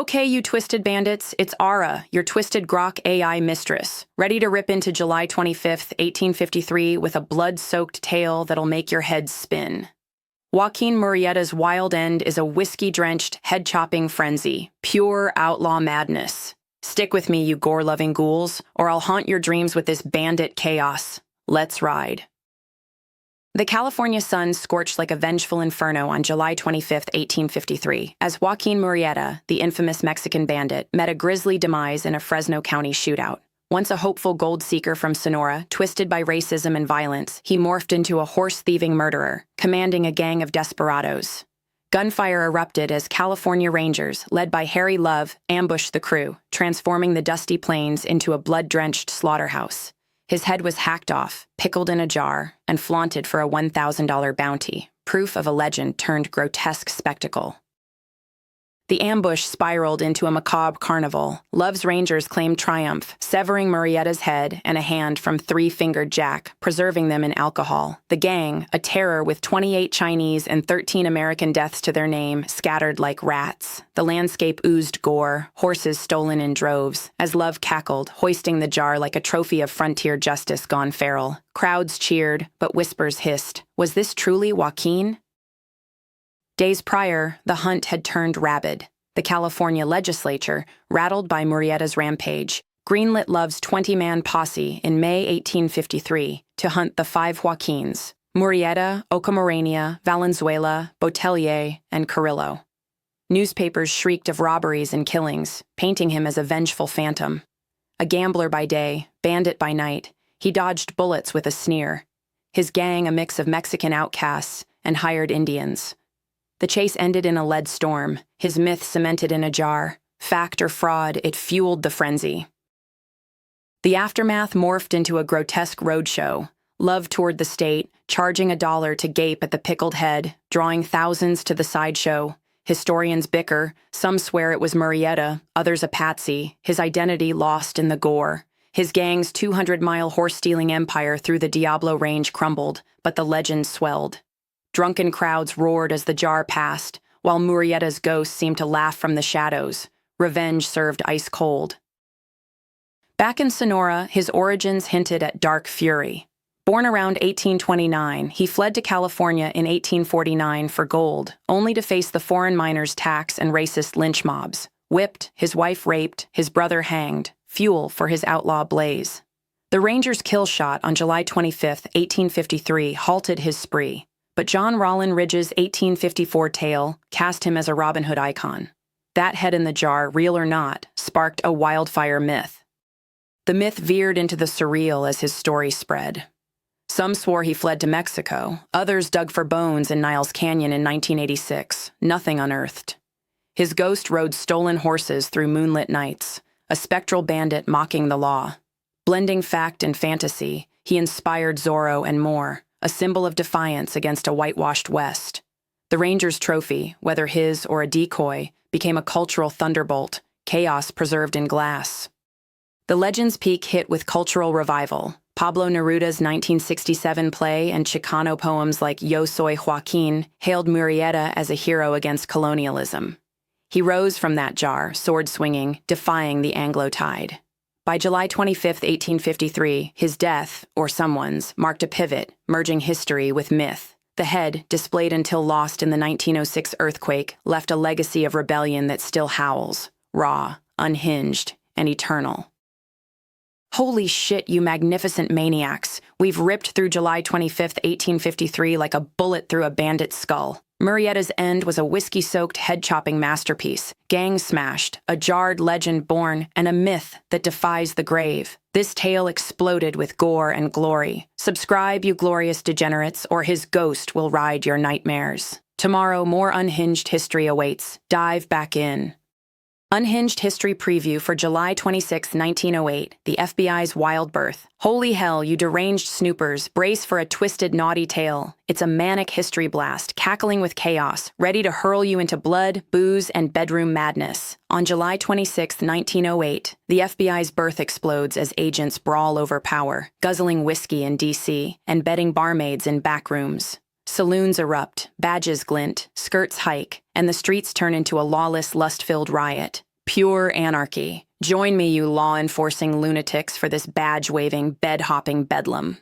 Okay, you twisted bandits, it's Ara, your twisted Grok AI mistress, ready to rip into July 25th, 1853 with a blood-soaked tale that'll make your head spin. Joaquin Murrieta's wild end is a whiskey-drenched, head-chopping frenzy, pure outlaw madness. Stick with me, you gore-loving ghouls, or I'll haunt your dreams with this bandit chaos. Let's ride. The California sun scorched like a vengeful inferno on July 25, 1853, as Joaquin Murrieta, the infamous Mexican bandit, met a grisly demise in a Fresno County shootout. Once a hopeful gold seeker from Sonora, twisted by racism and violence, he morphed into a horse-thieving murderer, commanding a gang of desperados. Gunfire erupted as California Rangers, led by Harry Love, ambushed the crew, transforming the dusty plains into a blood-drenched slaughterhouse. His head was hacked off, pickled in a jar, and flaunted for a $1,000 bounty, proof of a legend turned grotesque spectacle. The ambush spiraled into a macabre carnival. Love's Rangers claimed triumph, severing Murrieta's head and a hand from Three-Fingered Jack, preserving them in alcohol. The gang, a terror with 28 Chinese and 13 American deaths to their name, scattered like rats. The landscape oozed gore, horses stolen in droves, as Love cackled, hoisting the jar like a trophy of frontier justice gone feral. Crowds cheered, but whispers hissed. Was this truly Joaquin? Days prior, the hunt had turned rabid. The California legislature, rattled by Murrieta's rampage, greenlit Love's 20-man posse in May 1853 to hunt the 5 Joaquins: Murrieta, Ocamarena, Valenzuela, Botelier, and Carrillo. Newspapers shrieked of robberies and killings, painting him as a vengeful phantom. A gambler by day, bandit by night, he dodged bullets with a sneer. His gang a mix of Mexican outcasts and hired Indians. The chase ended in a lead storm, his myth cemented in a jar. Fact or fraud, it fueled the frenzy. The aftermath morphed into a grotesque roadshow. Love toured the state, charging $1 to gape at the Pickled head, drawing thousands to the sideshow. Historians bicker, some swear it was Murrieta, others a patsy, his identity lost in the gore. His gang's 200-mile horse-stealing empire through the Diablo Range crumbled, but the legend swelled. Drunken crowds roared as the jar passed, while Murrieta's ghost seemed to laugh from the shadows. Revenge served ice cold. Back in Sonora, his origins hinted at dark fury. Born around 1829, he fled to California in 1849 for gold, only to face the foreign miners' tax and racist lynch mobs. Whipped, his wife raped, his brother hanged, fuel for his outlaw blaze. The Rangers' kill shot on July 25, 1853, halted his spree. But John Rollin Ridge's 1854 tale cast him as a Robin Hood icon. That head in the jar, real or not, sparked a wildfire myth. The myth veered into the surreal as his story spread. Some swore he fled to Mexico, others dug for bones in Niles Canyon in 1986, nothing unearthed. His ghost rode stolen horses through moonlit nights, a spectral bandit mocking the law. Blending fact and fantasy, he inspired Zorro and more, a symbol of defiance against a whitewashed West. The Rangers' trophy, whether his or a decoy, became a cultural thunderbolt, chaos preserved in glass. The legend's peak hit with cultural revival. Pablo Neruda's 1967 play and Chicano poems like Yo Soy Joaquin hailed Murrieta as a hero against colonialism. He rose from that jar, sword-swinging, defying the Anglo tide. By July 25, 1853, his death, or someone's, marked a pivot, merging history with myth. The head, displayed until lost in the 1906 earthquake, left a legacy of rebellion that still howls, raw, unhinged, and eternal. Holy shit, you magnificent maniacs. We've ripped through July 25, 1853 like a bullet through a bandit's skull. Murrieta's end was a whiskey-soaked, head-chopping masterpiece, gang smashed, a jarred legend born, and a myth that defies the grave. This tale exploded with gore and glory. Subscribe, you glorious degenerates, or his ghost will ride your nightmares. Tomorrow, more unhinged history awaits. Dive back in. Unhinged History Preview for July 26, 1908, the FBI's Wild Birth. Holy hell, you deranged snoopers, brace for a twisted, naughty tale. It's a manic history blast, cackling with chaos, ready to hurl you into blood, booze, and bedroom madness. On July 26, 1908, the FBI's birth explodes as agents brawl over power, guzzling whiskey in D.C., and bedding barmaids in back rooms. Saloons erupt, badges glint, skirts hike, and the streets turn into a lawless, lust-filled riot. Pure anarchy. Join me, you law-enforcing lunatics, for this badge-waving, bed-hopping bedlam.